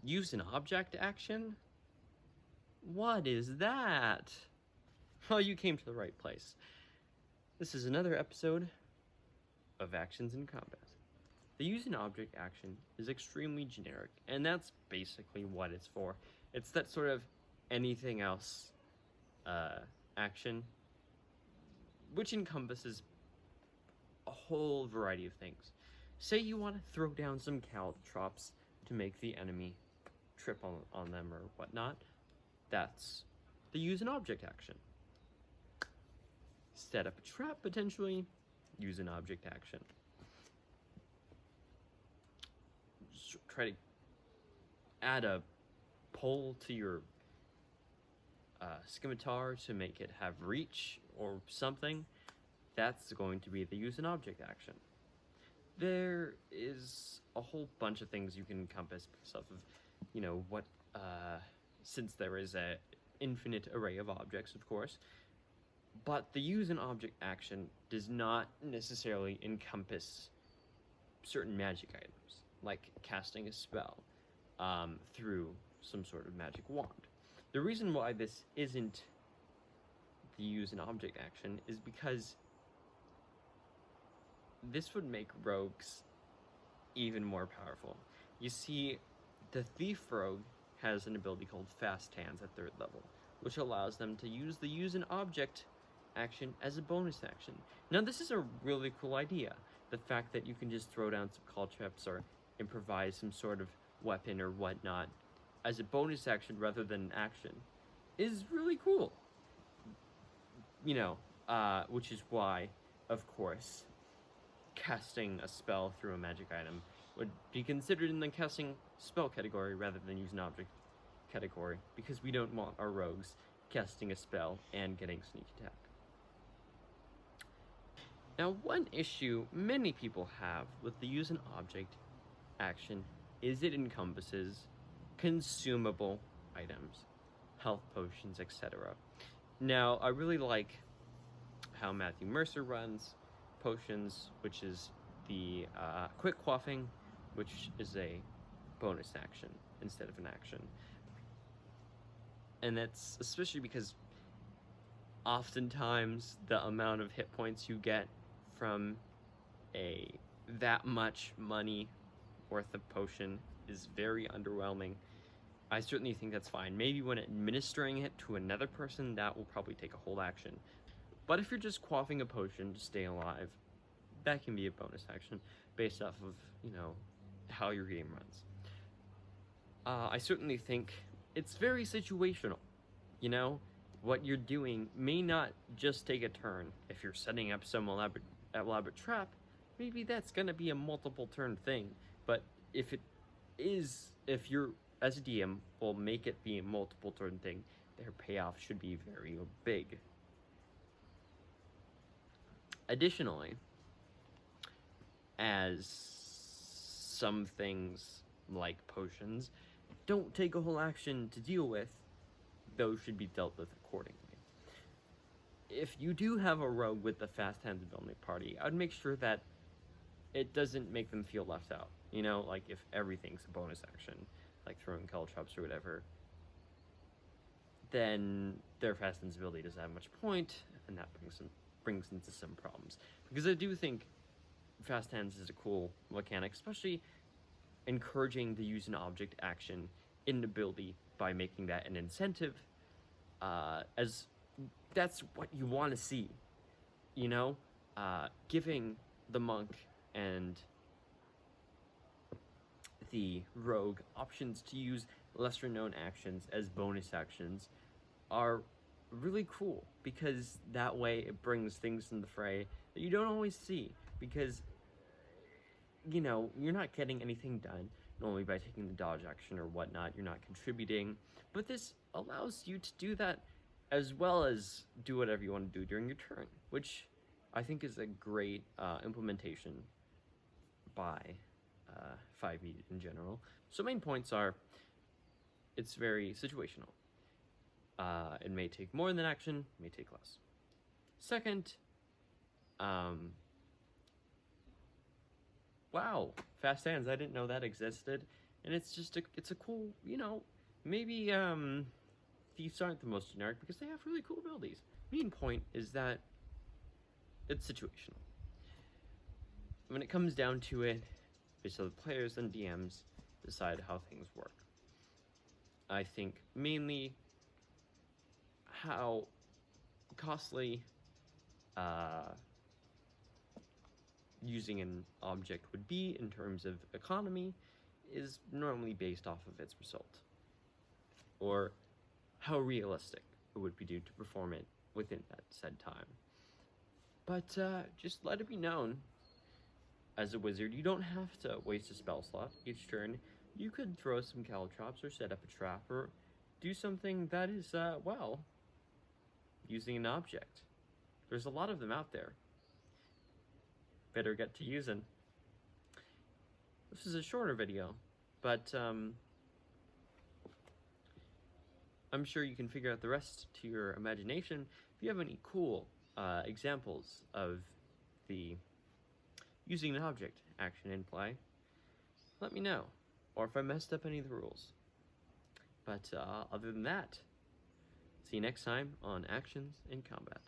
Use an object action? What is that? Well, you came to the right place. This is another episode of Actions in Combat. The use an object action is extremely generic, and that's basically what it's for. It's that sort of anything else action, which encompasses a whole variety of things. Say you want to throw down some caltrops to make the enemy trip on them or whatnot. That's the use an object action. Set up a trap, potentially, use an object action. Try to add a pole to your scimitar to make it have reach or something. That's going to be the use an object action. There is a whole bunch of things you can encompass based off of, what, since there is an infinite array of objects, of course. But the use an object action does not necessarily encompass certain magic items, like casting a spell through some sort of magic wand. The reason why this isn't the use an object action is because this would make rogues even more powerful. You see, the thief rogue has an ability called Fast Hands at 3rd level, which allows them to use the use an object action as a bonus action. Now, this is a really cool idea. The fact that you can just throw down some caltrops or improvise some sort of weapon or whatnot as a bonus action rather than an action is really cool. Which is why, of course, casting a spell through a magic item would be considered in the casting spell category rather than use an object category, because we don't want our rogues casting a spell and getting sneak attack. Now, one issue many people have with the use an object action is it encompasses consumable items, health potions, etc. Now, I really like how Matthew Mercer runs potions, which is the quick quaffing, which is a bonus action instead of an action. And that's especially because oftentimes the amount of hit points you get from that much money worth of potion is very underwhelming. I certainly think that's fine. Maybe when administering it to another person, that will probably take a whole action. But if you're just quaffing a potion to stay alive, that can be a bonus action based off of, how your game runs. I certainly think it's very situational. What you're doing may not just take a turn. If you're setting up some elaborate trap, maybe that's going to be a multiple turn thing. But if you're, as a DM, will make it be a multiple turn thing, their payoff should be very big. Additionally, as some things like potions don't take a whole action to deal with, those should be dealt with accordingly. If you do have a rogue with the Fast Hands ability party, I'd make sure that it doesn't make them feel left out. Like if everything's a bonus action, like throwing caltrops or whatever, then their Fast Hands ability doesn't have much point, and that brings into some problems. Because I do think Fast Hands is a cool mechanic, especially encouraging the use an object action in the ability by making that an incentive, as that's what you want to see, giving the monk and the rogue options to use lesser known actions as bonus actions are really cool, because that way it brings things in the fray that you don't always see, because you're not getting anything done normally by taking the dodge action or whatnot. You're not contributing, but this allows you to do that as well as do whatever you want to do during your turn, which I think is a great implementation by 5e in general. So main points are, it's very situational. It may take more than action, it may take less. Second, wow, Fast Hands, I didn't know that existed. And it's just it's a cool, maybe thieves aren't the most generic because they have really cool abilities. Main point is that it's situational. When it comes down to it, so the players and DMs decide how things work. I think mainly how costly using an object would be in terms of economy is normally based off of its result, or how realistic it would be to perform it within that said time. But just let it be known, as a wizard, you don't have to waste a spell slot each turn. You could throw some caltrops or set up a trap or do something that is, using an object. There's a lot of them out there. Better get to using. This is a shorter video, but I'm sure you can figure out the rest to your imagination. If you have any cool examples of the using an object action in play, let me know. Or if I messed up any of the rules. But other than that, see you next time on Actions in Combat.